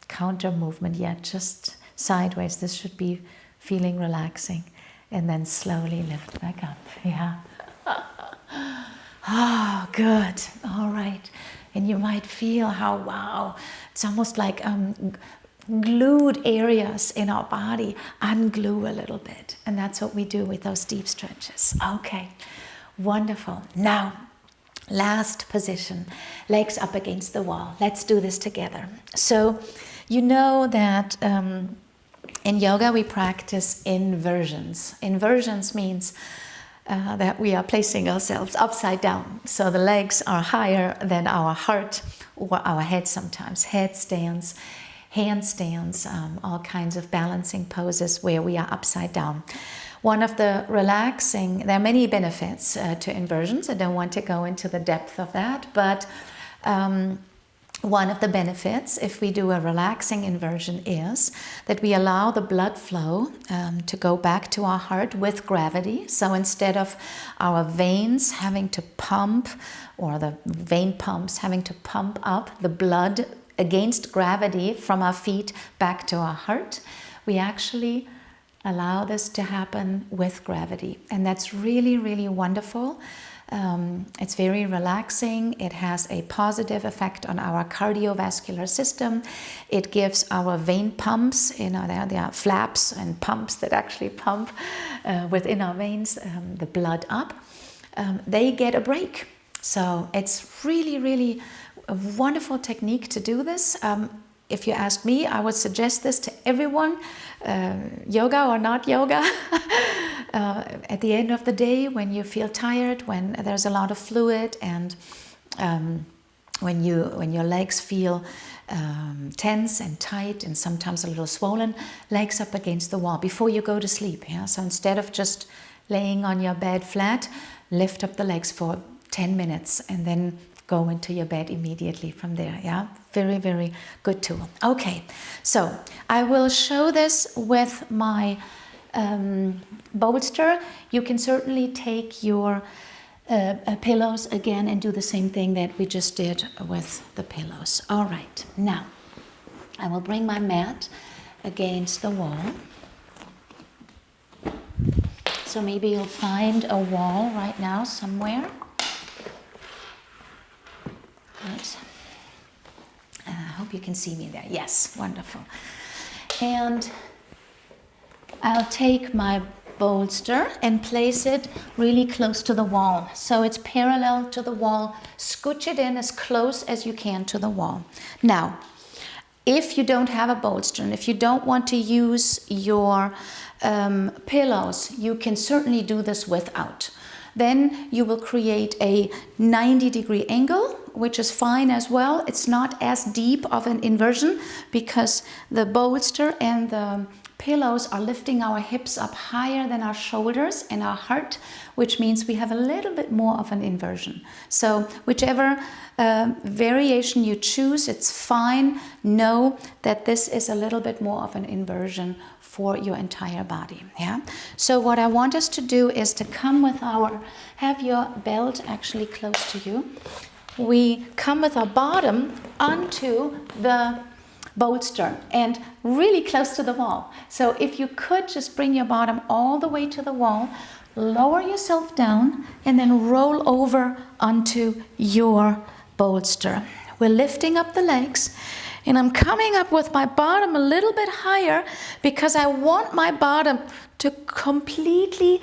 counter movement yet, just sideways. This should be feeling relaxing. And then slowly lift back up. Yeah. Oh, good. All right. And you might feel how, wow, it's almost like glued areas in our body unglue a little bit. And that's what we do with those deep stretches. Okay, wonderful. Now, last position, legs up against the wall. Let's do this together. So, you know that in yoga we practice inversions. Inversions means that we are placing ourselves upside down. So the legs are higher than our heart or our head sometimes. Headstands, handstands, all kinds of balancing poses where we are upside down. One of the relaxing, there are many benefits to inversions. I don't want to go into the depth of that, but one of the benefits, if we do a relaxing inversion, is that we allow the blood flow to go back to our heart with gravity. So instead of our veins having to pump, or the vein pumps having to pump up the blood against gravity from our feet back to our heart, we actually allow this to happen with gravity. And that's really, really wonderful. It's very relaxing. It has a positive effect on our cardiovascular system. It gives our vein pumps, there are flaps and pumps that actually pump within our veins the blood up. They get a break. So it's really, really a wonderful technique to do this. If you ask me, I would suggest this to everyone, yoga or not yoga. At the end of the day, when you feel tired, when there's a lot of fluid, and when your legs feel tense and tight and sometimes a little swollen, legs up against the wall before you go to sleep. Yeah? So instead of just laying on your bed flat, lift up the legs for 10 minutes and then go into your bed immediately from there. Yeah, very, very good tool. Okay, so I will show this with my bolster. You can certainly take your pillows again and do the same thing that we just did with the pillows. All right, now I will bring my mat against the wall. So maybe you'll find a wall right now somewhere. Right. I hope you can see me there. Yes, wonderful. And I'll take my bolster and place it really close to the wall. So it's parallel to the wall. Scooch it in as close as you can to the wall. Now, if you don't have a bolster and if you don't want to use your pillows, you can certainly do this without. Then you will create a 90-degree angle, which is fine as well. It's not as deep of an inversion because the bolster and the pillows are lifting our hips up higher than our shoulders and our heart, which means we have a little bit more of an inversion. So whichever variation you choose, it's fine. Know that this is a little bit more of an inversion for your entire body. Yeah. So what I want us to do is to come with have your belt actually close to you. We come with our bottom onto the bolster and really close to the wall. So if you could just bring your bottom all the way to the wall, lower yourself down and then roll over onto your bolster. We're lifting up the legs and I'm coming up with my bottom a little bit higher because I want my bottom to completely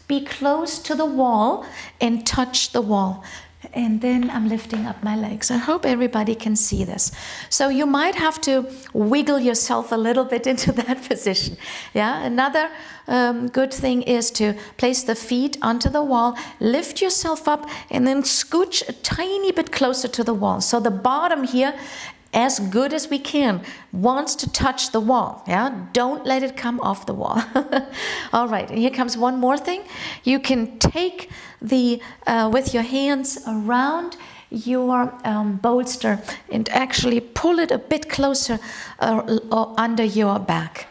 be close to the wall and touch the wall. And then I'm lifting up my legs. I hope everybody can see this. So you might have to wiggle yourself a little bit into that position. Yeah. Another good thing is to place the feet onto the wall, lift yourself up, and then scooch a tiny bit closer to the wall. So the bottom here, as good as we can, wants to touch the wall. Yeah, don't let it come off the wall. All right, and here comes one more thing. You can take with your hands around your bolster and actually pull it a bit closer under your back.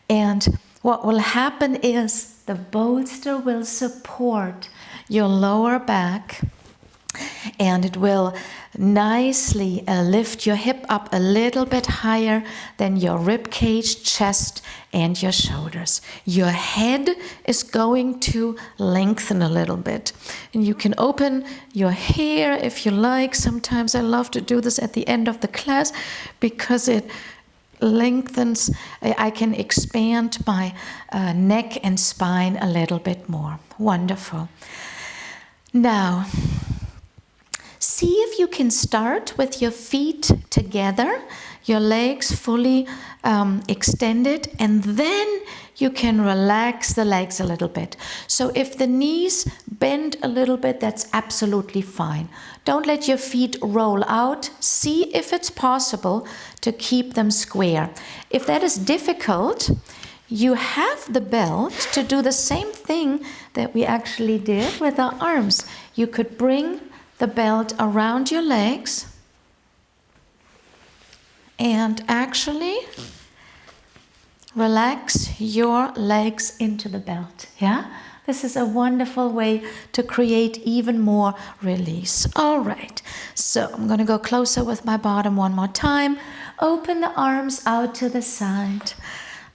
And what will happen is the bolster will support your lower back and it will nicely lift your hip up a little bit higher than your rib cage, chest, and your shoulders. Your head is going to lengthen a little bit. And you can open your hair if you like. Sometimes I love to do this at the end of the class because it lengthens. I can expand my neck and spine a little bit more. Wonderful. Now, see if you can start with your feet together, your legs fully extended, and then you can relax the legs a little bit. So if the knees bend a little bit, that's absolutely fine. Don't let your feet roll out. See if it's possible to keep them square. If that is difficult, you have the belt to do the same thing that we actually did with our arms. You could bring the belt around your legs and actually relax your legs into the belt. Yeah, this is a wonderful way to create even more release. All right, so I'm going to go closer with my bottom one more time. Open the arms out to the side.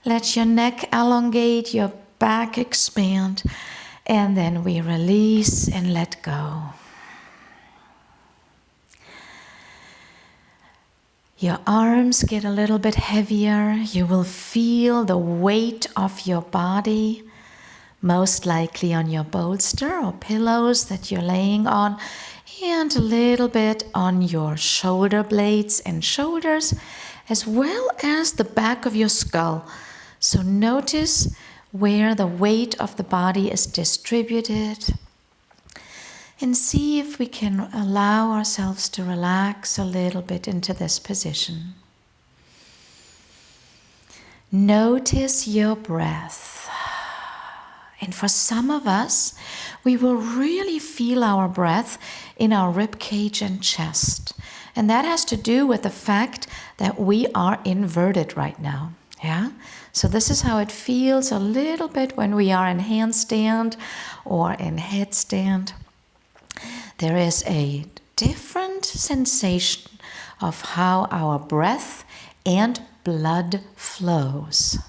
Let your neck elongate, your back expand, and then we release and let go. Your arms get a little bit heavier. You will feel the weight of your body, most likely on your bolster or pillows that you're laying on, and a little bit on your shoulder blades and shoulders, as well as the back of your skull. So notice where the weight of the body is distributed. And see if we can allow ourselves to relax a little bit into this position. Notice your breath. And for some of us, we will really feel our breath in our rib cage and chest. And that has to do with the fact that we are inverted right now. Yeah? So this is how it feels a little bit when we are in handstand or in headstand. There is a different sensation of how our breath and blood flows.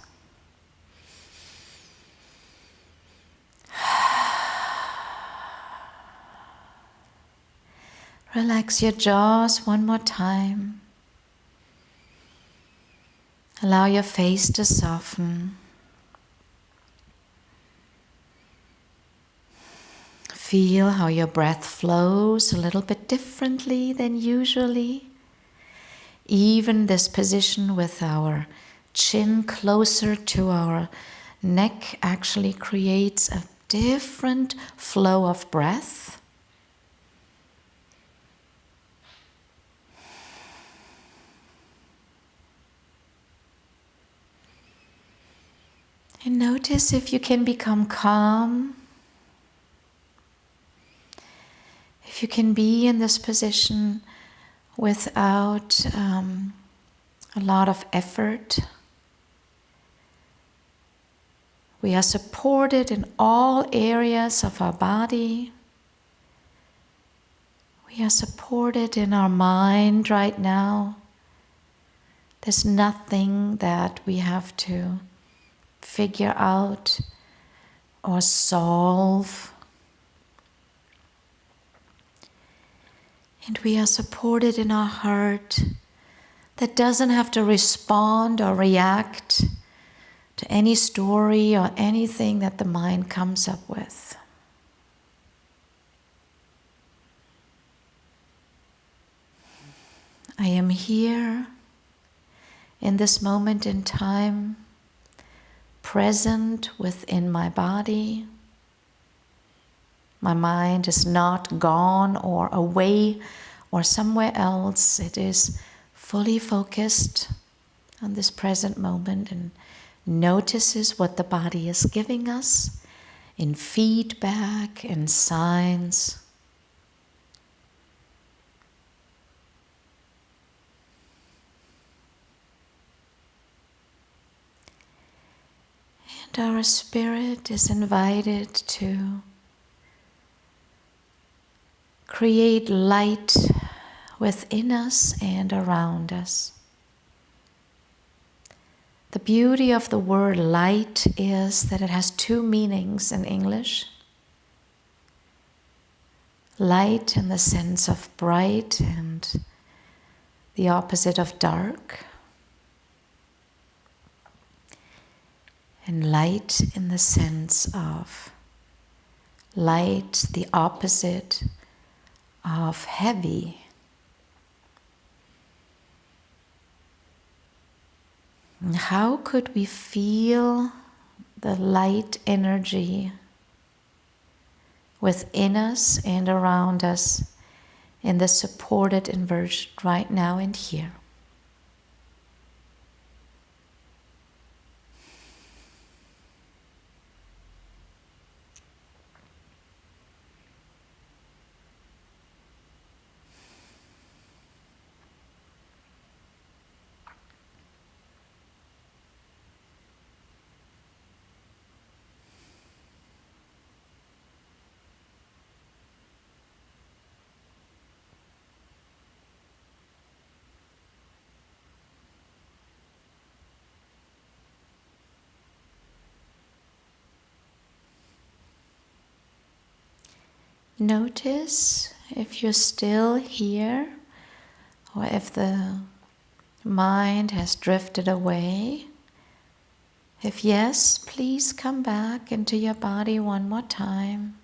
Relax your jaws one more time. Allow your face to soften. Feel how your breath flows a little bit differently than usually. Even this position with our chin closer to our neck actually creates a different flow of breath. And notice if you can become calm. If you can be in this position without a lot of effort. We are supported in all areas of our body. We are supported in our mind right now. There's nothing that we have to figure out or solve. And we are supported in our heart that doesn't have to respond or react to any story or anything that the mind comes up with. I am here in this moment in time, present within my body. My mind is not gone or away or somewhere else. It is fully focused on this present moment and notices what the body is giving us in feedback and signs. And our spirit is invited to create light within us and around us. The beauty of the word light is that it has two meanings in English. Light in the sense of bright and the opposite of dark. And light in the sense of light, the opposite of heavy. And how could we feel the light energy within us and around us in the supported inversion right now and here? Notice if you're still here or if the mind has drifted away. If yes, please come back into your body one more time.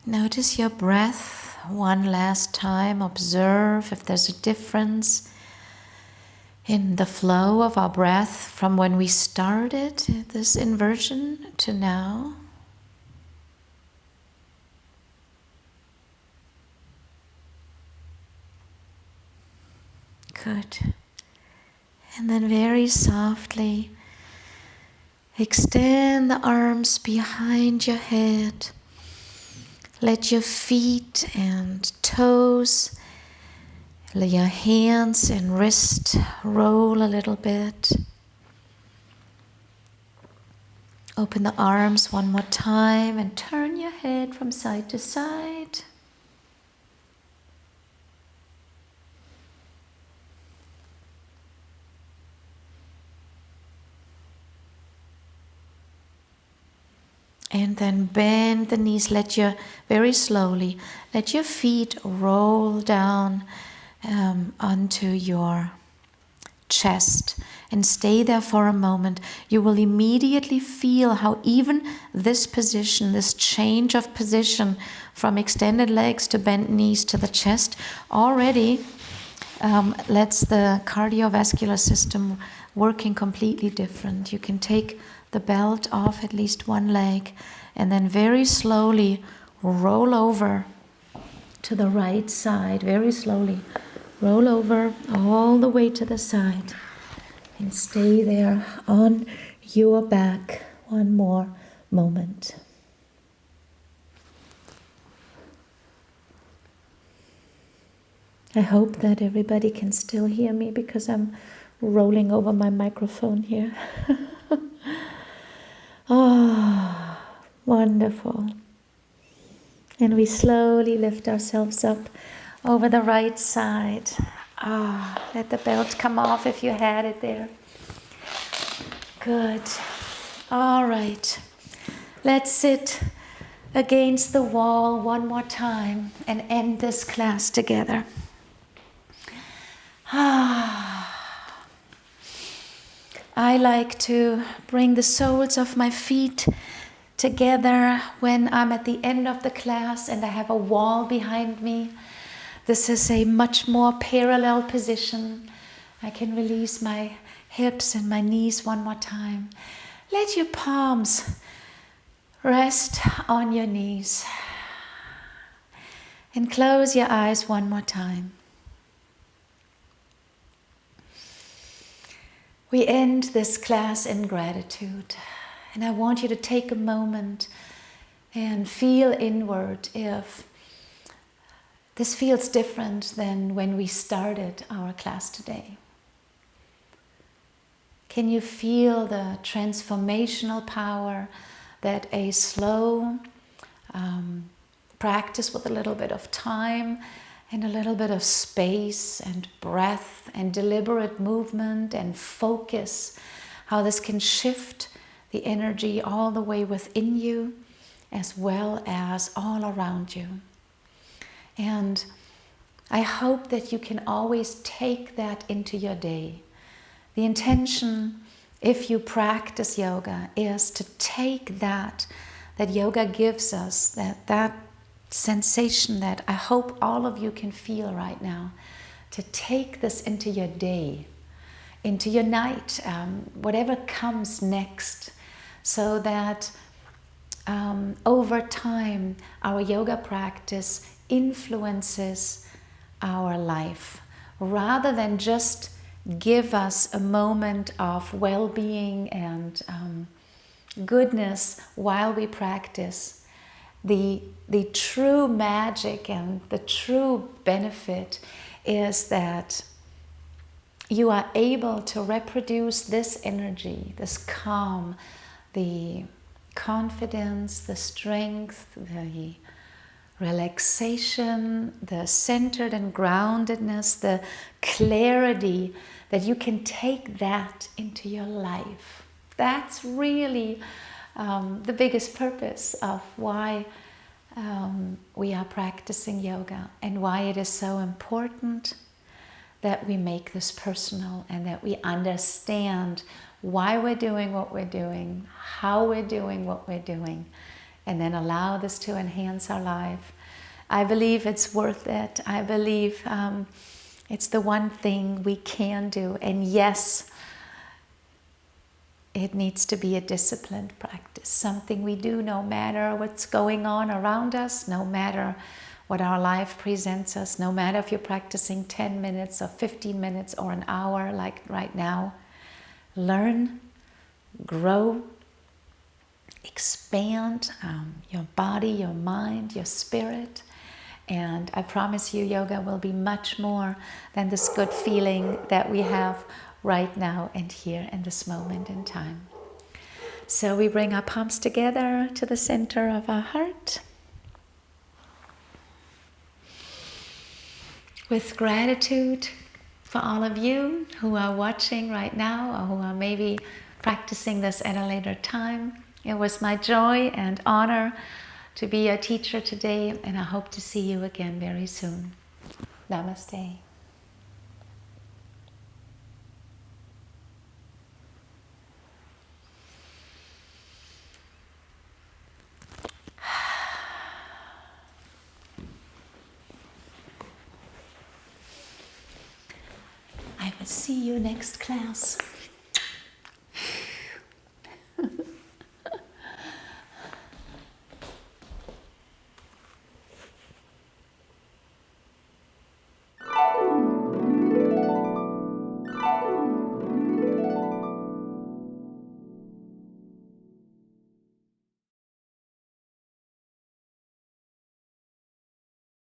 Notice your breath one last time. Observe if there's a difference in the flow of our breath from when we started this inversion to now. Good. And then very softly extend the arms behind your head. Let your feet and toes, your hands and wrist roll a little bit. Open the arms one more time and turn your head from side to side. And then bend the knees, very slowly, let your feet roll down onto your chest and stay there for a moment. You will immediately feel how even this position, this change of position from extended legs to bent knees to the chest already lets the cardiovascular system working completely different. You can take the belt off at least one leg and then very slowly roll over to the right side, very slowly. Roll over all the way to the side and stay there on your back one more moment. I hope that everybody can still hear me because I'm rolling over my microphone here. Ah, wonderful. And we slowly lift ourselves up over the right side. Let the belt come off if you had it there. Good. All right. Let's sit against the wall one more time and end this class together. I like to bring the soles of my feet together when I'm at the end of the class and I have a wall behind me. This is a much more parallel position. I can release my hips and my knees one more time. Let your palms rest on your knees. And close your eyes one more time. We end this class in gratitude. And I want you to take a moment and feel inward if this feels different than when we started our class today. Can you feel the transformational power that a slow practice with a little bit of time and a little bit of space and breath and deliberate movement and focus, how this can shift the energy all the way within you as well as all around you. And I hope that you can always take that into your day. The intention, if you practice yoga, is to take that yoga gives us, that sensation that I hope all of you can feel right now, to take this into your day, into your night, whatever comes next, so that over time our yoga practice influences our life rather than just give us a moment of well-being and goodness while we practice. The true magic and the true benefit is that you are able to reproduce this energy, this calm, the confidence, the strength, the relaxation, the centered and groundedness, the clarity, that you can take that into your life. That's really the biggest purpose of why we are practicing yoga and why it is so important that we make this personal and that we understand why we're doing what we're doing, how we're doing what we're doing, and then allow this to enhance our life. I believe it's worth it. I believe it's the one thing we can do. And yes, it needs to be a disciplined practice, something we do no matter what's going on around us, no matter what our life presents us, no matter if you're practicing 10 minutes or 15 minutes or an hour like right now. Learn, grow, expand your body, your mind, your spirit. And I promise you, yoga will be much more than this good feeling that we have right now and here in this moment in time. So we bring our palms together to the center of our heart. With gratitude for all of you who are watching right now or who are maybe practicing this at a later time, It was my joy and honor to be your teacher today, and I hope to see you again very soon. Namaste. I will see you next class.